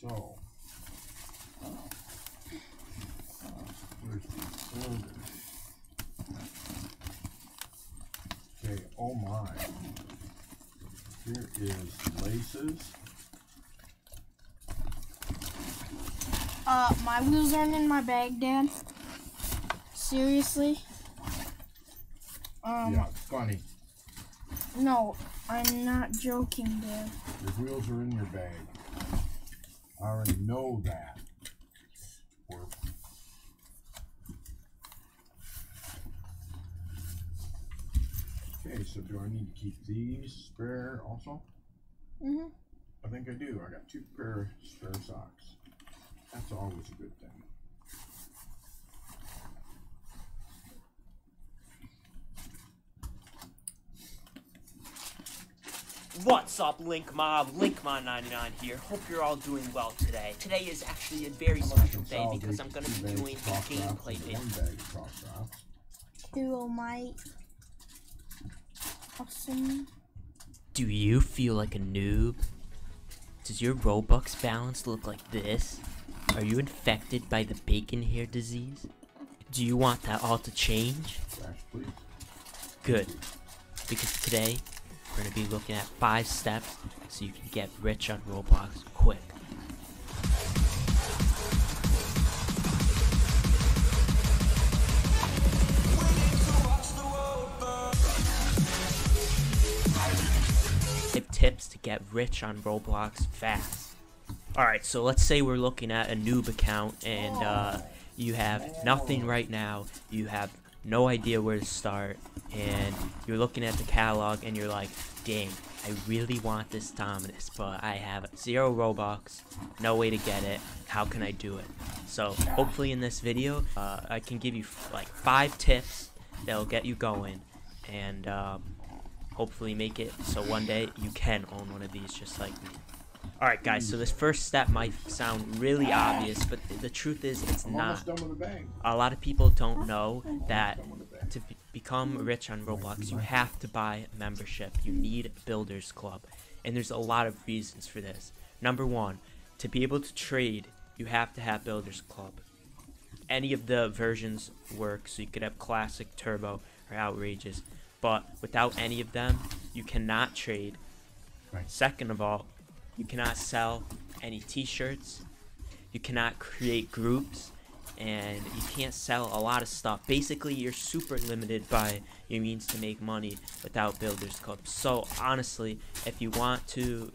So, where's the cylinder? Okay, oh my. Here is laces. My wheels aren't in my bag, Dad. Seriously? Yeah, funny. No, I'm not joking, Dad. Your wheels are in your bag. I already know that. Okay, so do I need to keep these spare also? Mm-hmm. I think I do. I got 2 pair of spare socks. That's always a good thing. What's up, Link Mob? LinkMon99 here. Hope you're all doing well today. Today is actually a very special day because I'm going to be doing a gameplay video. Cool, mate. Awesome. Do you feel like a noob? Does your Robux balance look like this? Are you infected by the bacon hair disease? Do you want that all to change? Good. Because today, we're going to be looking at 5 steps so you can get rich on Roblox quick. Tips to get rich on Roblox fast. Alright, so let's say we're looking at a noob account and you have nothing right now, you have no idea where to start, and you're looking at the catalog and you're like, dang, I really want this Dominus, but I have 0 Robux, no way to get it, how can I do it? So hopefully in this video, I can give you like 5 tips that'll get you going, and hopefully make it so one day you can own one of these just like me. Alright guys, so this first step might sound really obvious, but the truth is it's not. A lot of people don't know that to become rich on Roblox you have to buy a membership. You need Builders Club, and there's a lot of reasons for this. Number 1, to be able to trade you have to have Builders Club. Any of the versions work, so you could have Classic, Turbo, or Outrageous. But without any of them, you cannot trade. Right. Second of all, you cannot sell any t-shirts, you cannot create groups, and you can't sell a lot of stuff. Basically, you're super limited by your means to make money without Builders Club. So honestly, if you want to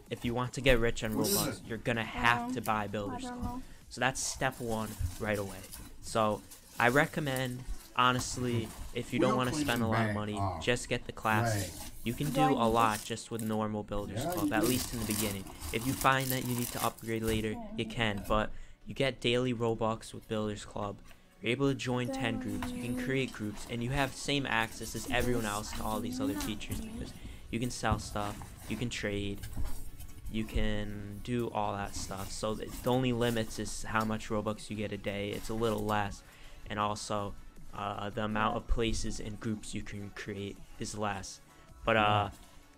get rich on Roblox, you're gonna have to buy Builders Club. So that's step 1 right away. So I recommend, honestly, if you don't want to spend a lot of money, just get the Classic. You can do a lot just with normal Builders Club, at least in the beginning. If you find that you need to upgrade later, you can, but you get daily Robux with Builders Club. You're able to join 10 groups, you can create groups, and you have same access as everyone else to all these other features because you can sell stuff, you can trade, you can do all that stuff. So the only limits is how much Robux you get a day. It's a little less, and also the amount of places and groups you can create is less. But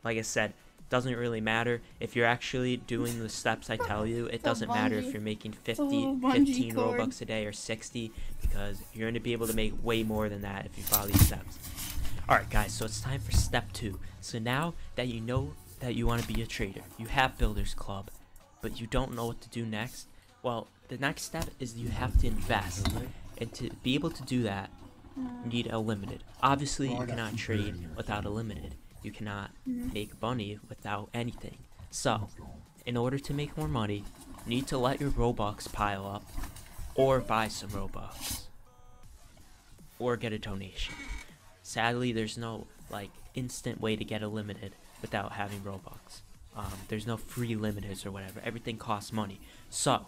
like I said, doesn't really matter if you're actually doing the steps I tell you. It doesn't matter if you're making 15 Robux a day or 60, because you're going to be able to make way more than that if you follow these steps. Alright guys, so it's time for step 2. So now that you know that you want to be a trader, you have Builders Club, but you don't know what to do next, well, the next step is you have to invest. And to be able to do that, you need a limited. Obviously, you cannot trade without a limited. You cannot make money without anything. So, in order to make more money, you need to let your Robux pile up, or buy some Robux, or get a donation. Sadly, there's no instant way to get a limited without having Robux. There's no free limiteds or whatever. Everything costs money. So,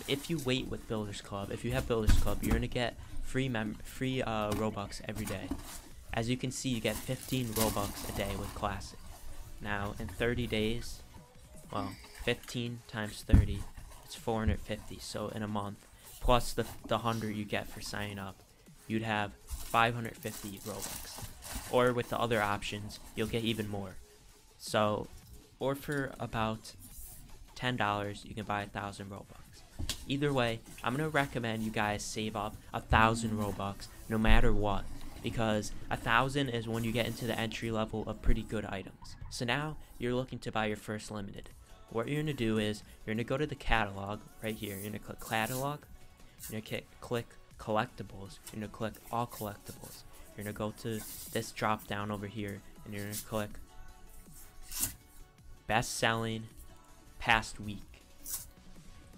if you wait with Builders Club, if you have Builders Club, you're gonna get free Robux every day. As you can see, you get 15 Robux a day with Classic. Now, in 30 days, well, 15 times 30, it's 450. So in a month, plus the 100 you get for signing up, you'd have 550 Robux. Or with the other options, you'll get even more. So, or for about $10, you can buy 1,000 Robux. Either way, I'm gonna recommend you guys save up 1,000 Robux no matter what, because 1,000 is when you get into the entry level of pretty good items. So now you're looking to buy your first limited. What you're gonna do is you're gonna go to the catalog right here. You're gonna click catalog. You're gonna click collectibles. You're gonna click all collectibles. You're gonna go to this drop down over here, and you're gonna click best selling past week.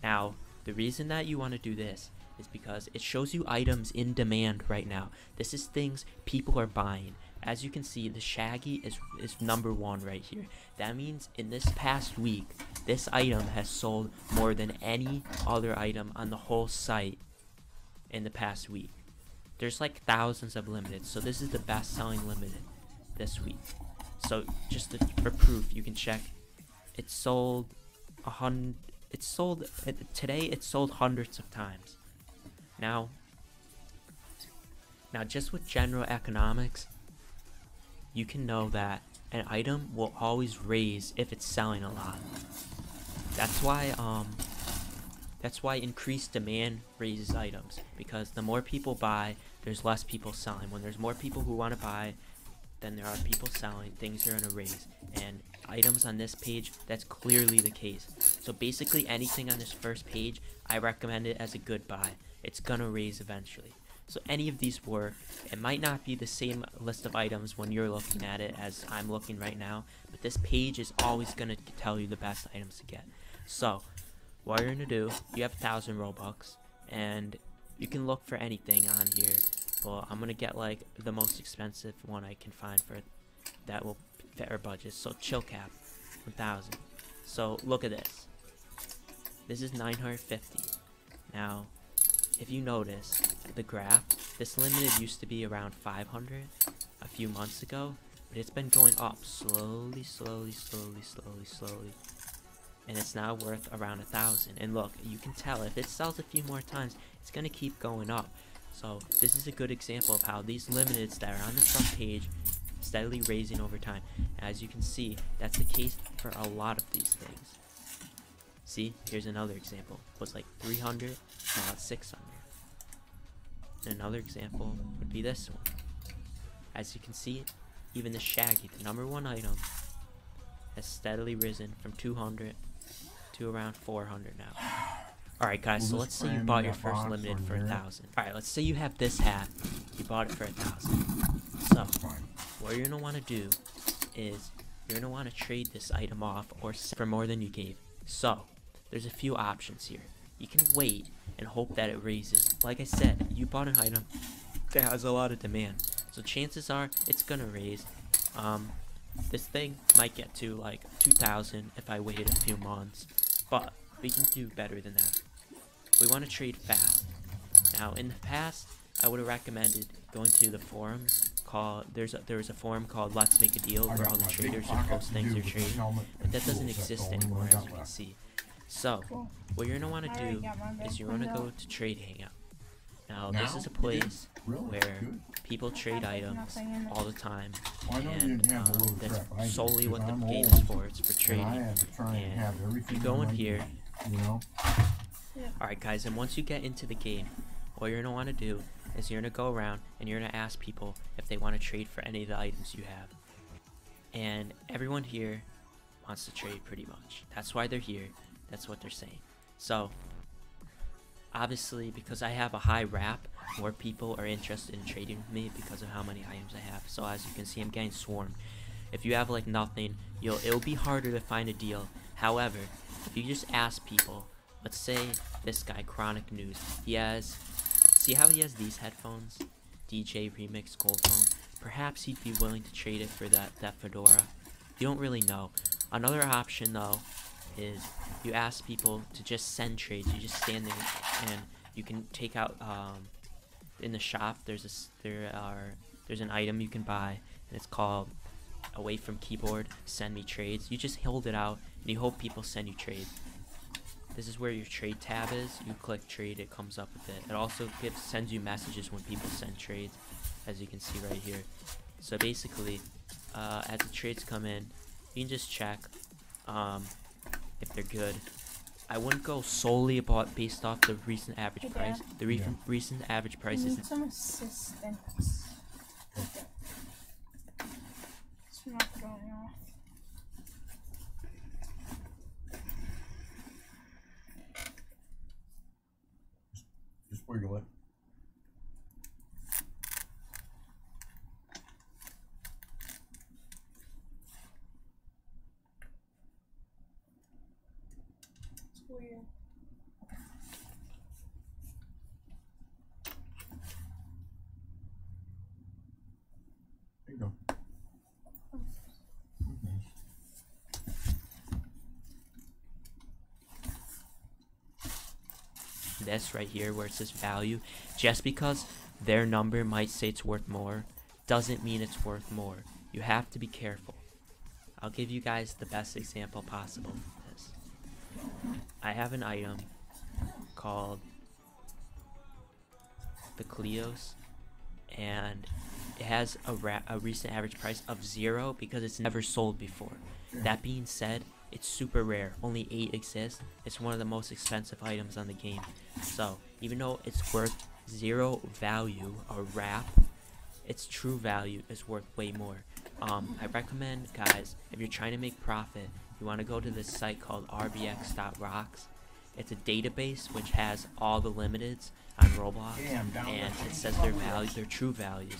Now, the reason that you want to do this is because it shows you items in demand right now. This is things people are buying. As you can see, the Shaggy is number 1 right here. That means in this past week, this item has sold more than any other item on the whole site in the past week. There's like thousands of limited, so this is the best selling limited this week. So just for proof, you can check. It sold today. It sold hundreds of times. Now just with general economics, you can know that an item will always raise if it's selling a lot. That's why increased demand raises items, because the more people buy, there's less people selling. When there's more people who want to buy than there are people selling, things are gonna raise. And items on this page, that's clearly the case. So basically anything on this first page, I recommend it as a good buy. It's gonna raise eventually. So any of these work. It might not be the same list of items when you're looking at it as I'm looking right now, but this page is always gonna tell you the best items to get. So what you're gonna do, you have 1,000 Robux, and you can look for anything on here. Well, I'm gonna get like the most expensive one I can find for that will fit our budget. So chill cap, 1,000. So look at this. This is 950. Now, if you notice the graph, this limited used to be around 500 a few months ago, but it's been going up slowly, and it's now worth around 1,000. And look, you can tell if it sells a few more times, it's gonna keep going up. So this is a good example of how these limiteds that are on the front page steadily raising over time. As you can see, that's the case for a lot of these things. See, here's another example. It was like 300, now it's 600. And another example would be this one. As you can see, even the Shaggy, the number 1 item, has steadily risen from 200 to around 400 now. Alright guys, so let's say you bought your first limited for 1,000. Alright, let's say you have this hat, you bought it for 1,000. So, what you're gonna want to do is, you're gonna want to trade this item off or sell for more than you gave. So, there's a few options here. You can wait and hope that it raises. Like I said, you bought an item that has a lot of demand, so chances are it's gonna raise. This thing might get to like 2,000 if I waited a few months, but we can do better than that. We want to trade fast. Now, in the past, I would have recommended going to the forums called. There was a forum called Let's Make a Deal where all the traders would post things they're trading, but that doesn't exist anymore, as you can see. So, what you're gonna want to do is you're gonna go to Trade Hangout. Now, this is a place where people trade items all the time, and that's solely what the game is for. It's for trading. And you go in here. Alright guys, and once you get into the game, what you're gonna want to do is you're gonna go around and you're gonna ask people if they want to trade for any of the items you have. And everyone here wants to trade pretty much. That's why they're here. That's what they're saying. So, obviously, because I have a high rap, more people are interested in trading with me because of how many items I have. So as you can see, I'm getting swarmed. If you have like nothing, it'll be harder to find a deal. However, if you just ask people, let's say this guy, Chronic News, see how he has these headphones? DJ Remix Gold Phone? Perhaps he'd be willing to trade it for that fedora. You don't really know. Another option though is you ask people to just send trades. You just stand there and you can take out in the shop. There's an item you can buy, and it's called Away from Keyboard Send Me Trades. You just hold it out and you hope people send you trades. This is where your trade tab is. You click trade, it comes up with it. It also sends you messages when people send trades, as you can see right here. So basically, as the trades come in, you can just check. if they're good. I wouldn't go solely about based off the recent average Hey, price. Dad. The recent average I price need isn't. some assistance. It's not going off. Just wiggle it. It's weird. There you go. Okay. This right here where it says value, just because their number might say it's worth more doesn't mean it's worth more. You have to be careful. I'll give you guys the best example possible of this. I have an item called the Cleos, and it has a recent average price of 0 because it's never sold before. That being said, it's super rare. Only 8 exist. It's one of the most expensive items on the game. So even though it's worth 0 value or wrap, its true value is worth way more. I recommend, guys, if you're trying to make profit, you want to go to this site called rbx.rocks. It's a database which has all the limiteds on Roblox, and it says their true values.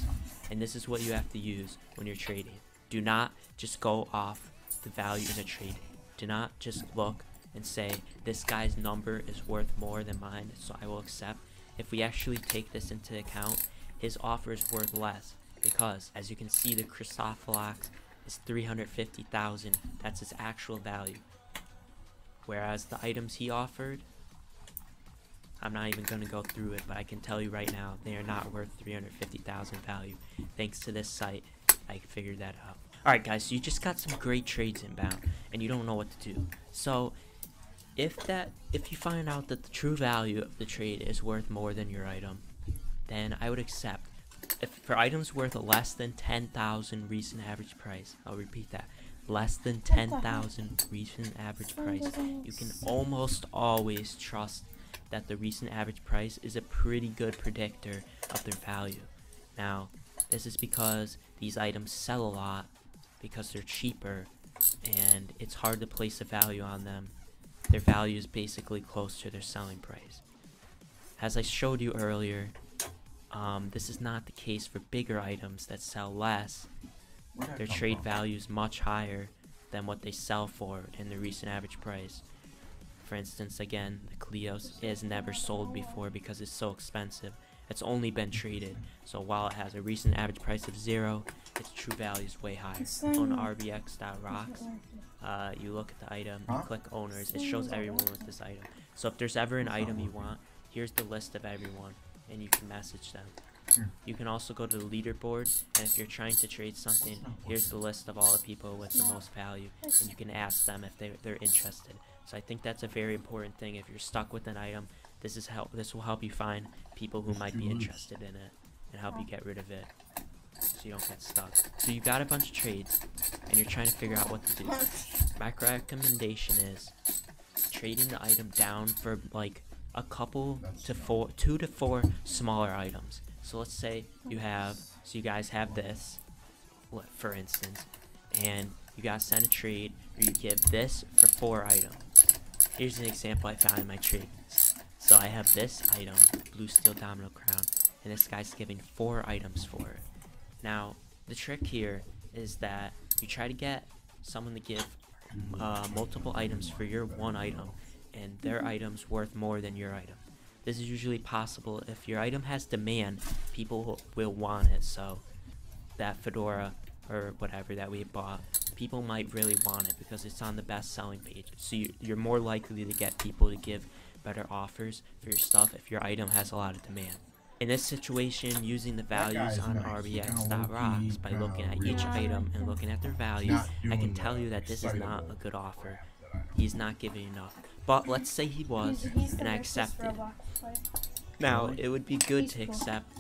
And this is what you have to use when you're trading. Do not just go off the value in a trade. Do not just look and say this guy's number is worth more than mine, so I will accept. If we actually take this into account, his offer is worth less, because as you can see, the Chrysophilox is 350,000. That's his actual value. Whereas the items he offered, I'm not even going to go through it, but I can tell you right now, they are not worth 350,000 value. Thanks to this site, I figured that out. Alright guys, so you just got some great trades inbound, and you don't know what to do. So, if you find out that the true value of the trade is worth more than your item, then I would accept. If for items worth less than 10,000 recent average price, I'll repeat that, less than 10,000 recent average price, you can almost always trust that the recent average price is a pretty good predictor of their value. Now, this is because these items sell a lot, because they're cheaper, and it's hard to place a value on them. Their value is basically close to their selling price. As I showed you earlier, this is not the case for bigger items that sell less. Their trade value is much higher than what they sell for in the recent average price. For instance, again, the Cleos is never sold before because it's so expensive. It's only been traded, so while it has a recent average price of 0, its true value is way higher. On rbx.rocks, you look at the item, you click owners, it shows everyone with this item. So if there's ever an item you want, here's the list of everyone, and you can message them. You can also go to the leaderboard, and if you're trying to trade something, here's the list of all the people with the most value, and you can ask them if they're interested. So I think that's a very important thing. If you're stuck with an item, this will help you find people who might be interested in it and help you get rid of it so you don't get stuck. So you got a bunch of trades and you're trying to figure out what to do. My recommendation is trading the item down for like a couple to 2 to 4 smaller items. So let's say you guys have this, for instance, and you guys send a trade where you give this for 4 items. Here's an example I found in my trade. So I have this item, Blue Steel Domino Crown, and this guy's giving 4 items for it. Now, the trick here is that you try to get someone to give multiple items for your one item, and their item's worth more than your item. This is usually possible if your item has demand, people will want it. So that fedora or whatever that we bought, people might really want it because it's on the best selling page. So you're more likely to get people to give better offers for your stuff if your item has a lot of demand. In this situation, using the values on rbx.rocks by looking at each item and looking at their value, I can tell you that this is not a good offer. He's not giving enough. But let's say he was, and I accepted. Now, it would be good to accept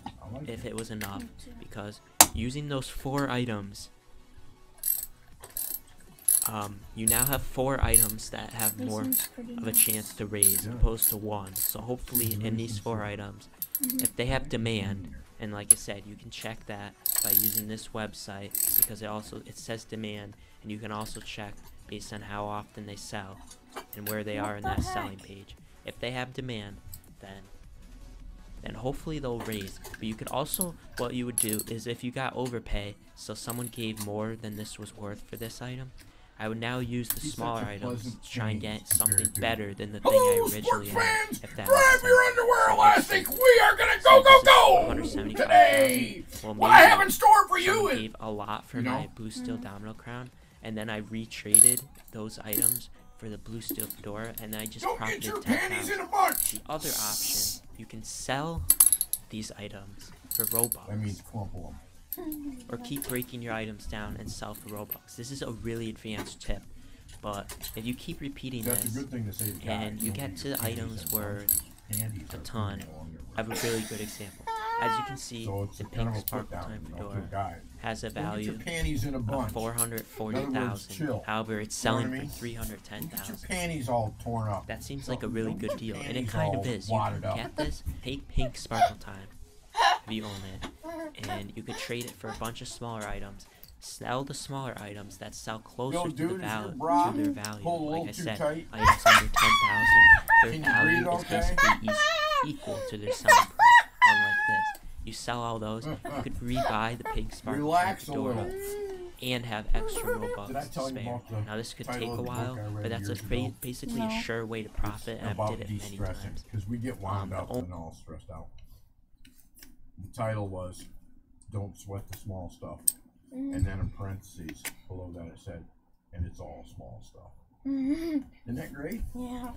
if it was enough, because using those 4 items you now have 4 items that have This more one's pretty of a nice. chance to raise Yeah. opposed to 1. So hopefully in these 4 items, if they have demand, and like I said, you can check that by using this website because it says demand, and you can also check based on how often they sell and where they are in What that the selling heck? page. If they have demand, then hopefully they'll raise. But you could also, what you would do is if you got overpay, so someone gave more than this was worth for this item, I would now use the He's smaller such a items pleasant to try and change get compared something to- better than the thing I Hello, originally sports had. fans! If that Grab makes your sense. underwear So elastic! let's We are gonna say go, this go, is go! 175,000. Today! Well, What I maybe have in store for you someone is... gave a lot for You know? my blue steel domino crown, and then I retraded those items for the blue steel fedora, and then I just Don't get profited your 10,000. panties in a bunch! The other option, you can sell these items for Robux, That means crumple them. or keep breaking your items down and sell for Robux. This is a really advanced tip, but if you keep repeating That's a this, good thing to say to guys. and you Don't get get to your panties items in a where bunch, 'cause panties a are ton, pooping along your I have a really good example. As you can see, So it's the a kind of pink a sparkle put down, time you know, to a fedora guy. has a Don't get value your panties in a of bunch. 440,000. chill. However, it's You know what selling I mean? for Don't get your 310,000. panties all torn up. That seems like a really Don't good get deal, your and it panties kind of all is. You wadded can up. get this, take pink sparkle time if you own it, and you could trade it for a bunch of smaller items. Sell the smaller items that sell closer Yo, to dude, the is value your bra to their value. pulled a Like little I too said, tight? items under 10,000, their Can you value breathe is okay? basically equal to their selling price. Unlike this, you sell all those, you could rebuy the pink sparkle Relax a fedora little. and have extra Robux Did I to tell you spare. about the Now this could title take of a the book while, I read but that's years a ago? basically a No. sure way to profit, and I've About did it many de-stressing, times. because we get wound the up and all stressed out. The title was "Don't Sweat the Small Stuff," and then in parentheses below that it said, "And it's all small stuff." Isn't that great? Yeah.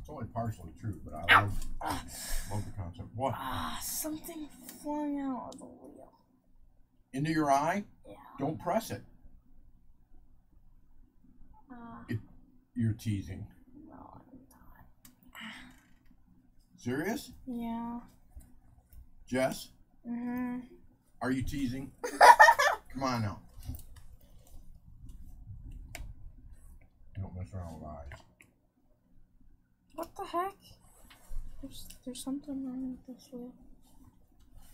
It's only partially true, but I love the concept. What? Something flying out of the wheel. Into your eye? Yeah. Don't press it. You're teasing. No, I'm not. Serious? Yeah. Jess? Mm-hmm. Are you teasing? Come on now. Don't mess around with eyes. What the heck? There's something wrong with this wheel.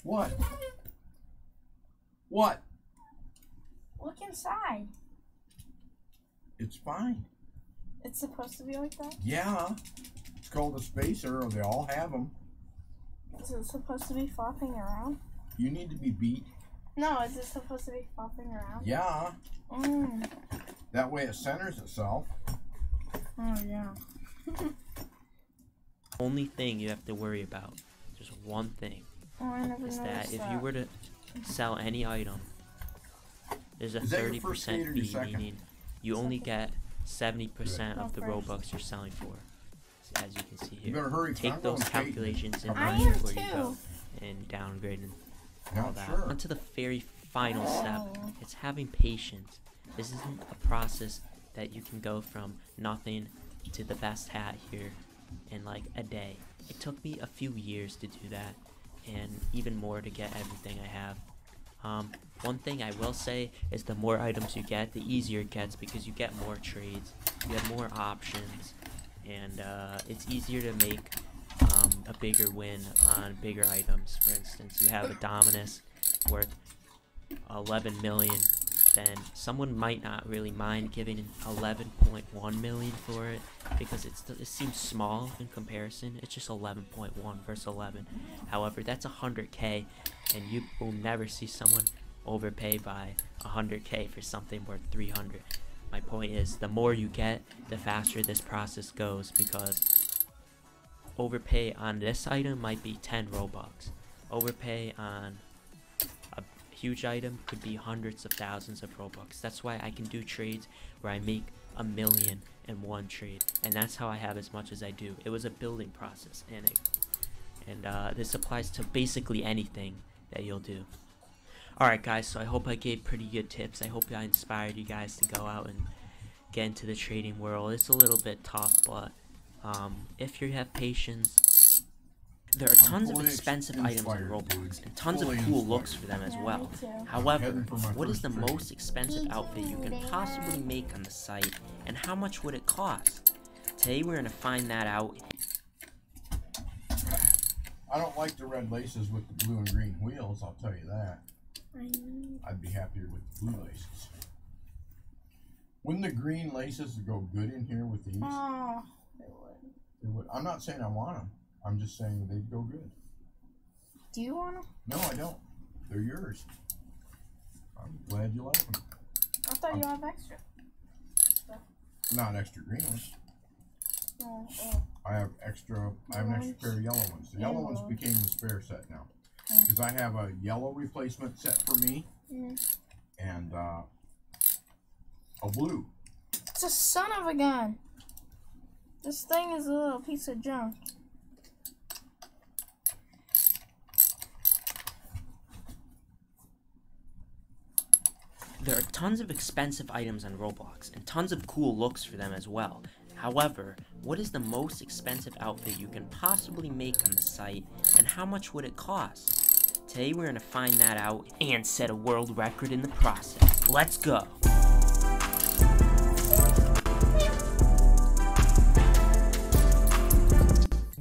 What? What? Look inside. It's fine. It's supposed to be like that? Yeah. It's called a spacer, or they all have them. Is it supposed to be flopping around? You need to be beat. No, is it supposed to be flopping around? Yeah. Mm. That way it centers itself. Oh, yeah. Only thing you have to worry about, just one thing, Oh, I never is noticed that if you were to sell any item, there's a Is that your first 30% date or your fee, second? meaning you only get 70% Good. of the Not first. Robux you're selling for, as you can see You here. better hurry. 'cause I'm Take going those skating. calculations in I mind am before you go too. and downgrade and all Not that. sure. Onto the very final step. Oh. It's having patience. This isn't a process that you can go from nothing to the best hat here in like a day. It took me a few years to do that, and even more to get everything I have. One thing I will say is the more items you get, the easier it gets because you get more trades, you have more options, and it's easier to make a bigger win on bigger items. For instance, you have a Dominus worth 11 million, then someone might not really mind giving 11.1 million for it because it seems small in comparison. It's just 11.1 versus 11. However, that's 100k, and you will never see someone overpay by 100k for something worth 300. My point is, the more you get, the faster this process goes, because overpay on this item might be 10 Robux. Overpay on a huge item could be hundreds of thousands of Robux. That's why I can do trades where I make a million in one trade, and that's how I have as much as I do. It was a building process, and this applies to basically anything that you'll do. Alright guys, so I hope I gave pretty good tips. I hope I inspired you guys to go out and get into the trading world. It's a little bit tough, but if you have patience There are tons of fully expensive items in inspired, Roblox, dude. and tons of Fully cool inspired. looks for them as Yeah, well. me too. However, Heading for my what is first the trade. most expensive outfit you can possibly make on the site, and how much would it cost? Today we're going to find that out. I don't like the red laces with the blue and green wheels, I'll tell you that. I know. I'd be happier with the blue laces. Wouldn't the green laces go good in here with these? Oh, they would. They would. I'm not saying I want them. I'm just saying they'd go good. Do you want them? No, I don't. They're yours. I'm glad you like them. I thought you have extra. Not extra green ones. Oh. I have an extra pair of yellow ones. The yellow ones Yellow. became the spare set now. Because I have a yellow replacement set for me and a blue. It's a son of a gun. This thing is a little piece of junk. There are tons of expensive items on Roblox, and tons of cool looks for them as well. However, what is the most expensive outfit you can possibly make on the site, and how much would it cost? Today we're going to find that out and set a world record in the process. Let's go!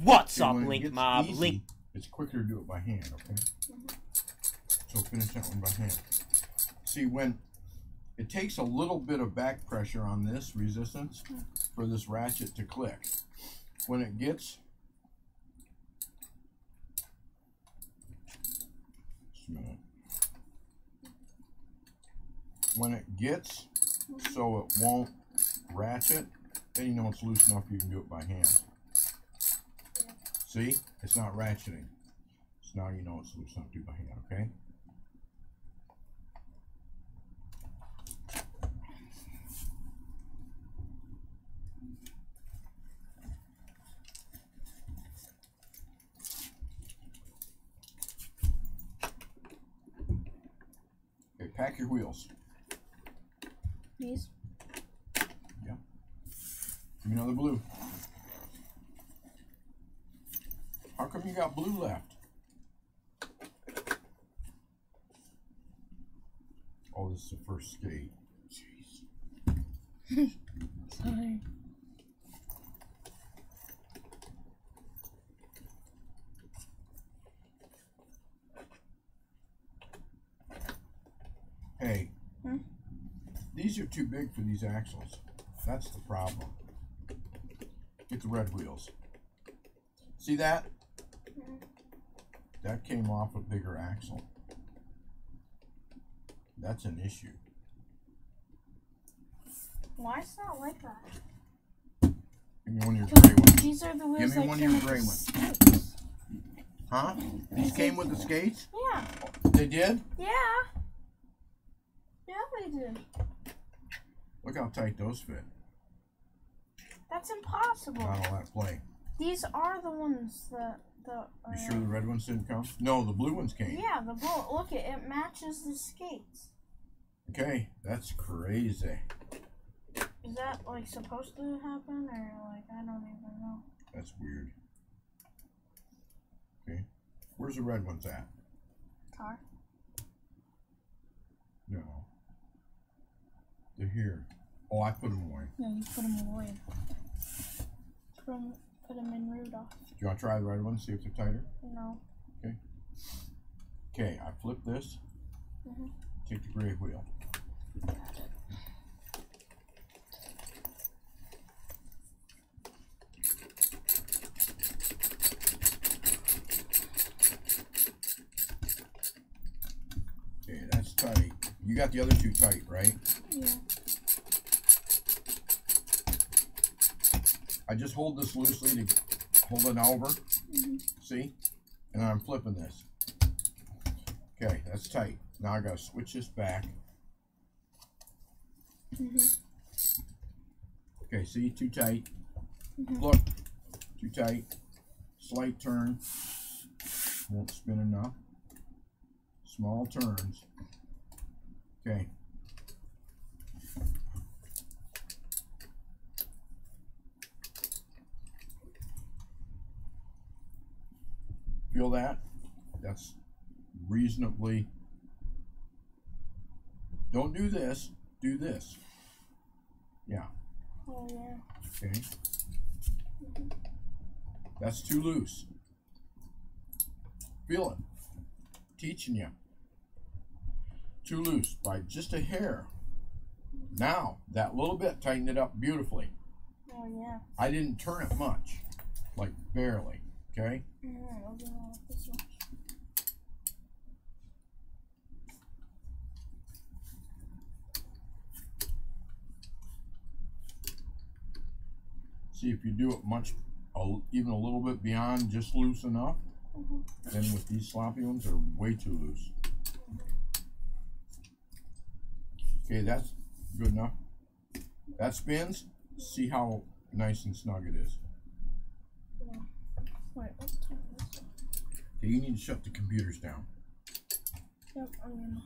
What's up, When it Link gets Mob? easy, Link. It's quicker to do it by hand, okay? So finish that one by hand. See, when it takes a little bit of back pressure on this resistance for this ratchet to click. When it gets, just a minute. When it gets so it won't ratchet, then you know it's loose enough you can do it by hand. See? It's not ratcheting. So now you know it's loose enough to do by hand, okay? Okay, pack your wheels. These? Yeah. Give me another blue. How come you got blue left? Oh, this is the first skate. Jeez. Sorry. Hey, these are too big for these axles. That's the problem. Get the red wheels. See that? That came off a bigger axle. That's an issue. Why is it not like that? Give me one of your gray ones. These are the wheels Give me that one of came your with gray the ones. skates. Huh? These came with the skates? Yeah. They did? Yeah. Yeah, they did. Look how tight those fit. That's impossible. Not all that play. These are the ones that You sure the red ones didn't come? No, the blue ones came. Yeah, the blue. Look, it matches the skates. Okay, that's crazy. Is that like supposed to happen, or like I don't even know? That's weird. Okay, where's the red ones at? Car. No. They're here. Oh, I put them away. No, you put them away. Put them in Rudolph. Do you want to try the red ones, see if they're tighter? No. Okay. Okay, I flip this. Take the gray wheel. Got it. Okay, that's tight. You got the other two tight, right? Yeah. I just hold this loosely to hold it over. See? And I'm flipping this. Okay, that's tight. Now I gotta switch this back. Okay, see? Too tight. Look. Too tight. Slight turn. Won't spin enough. Small turns. Okay. feel that? That's reasonably. Don't do this. Do this. Yeah. Oh yeah. Okay. That's too loose. Feel it. Teaching you. Too loose by just a hair. Now, that little bit tightened it up beautifully. Oh yeah. I didn't turn it much. Like barely. Okay? I'll do all this much. See if you do it much, even a little bit beyond just loose enough. Then with these sloppy ones, they're way too loose. Okay, that's good enough. That spins. See how nice and snug it is. Yeah. Wait, what time is it? Okay, you need to shut the computers down. Yep, I'm gonna.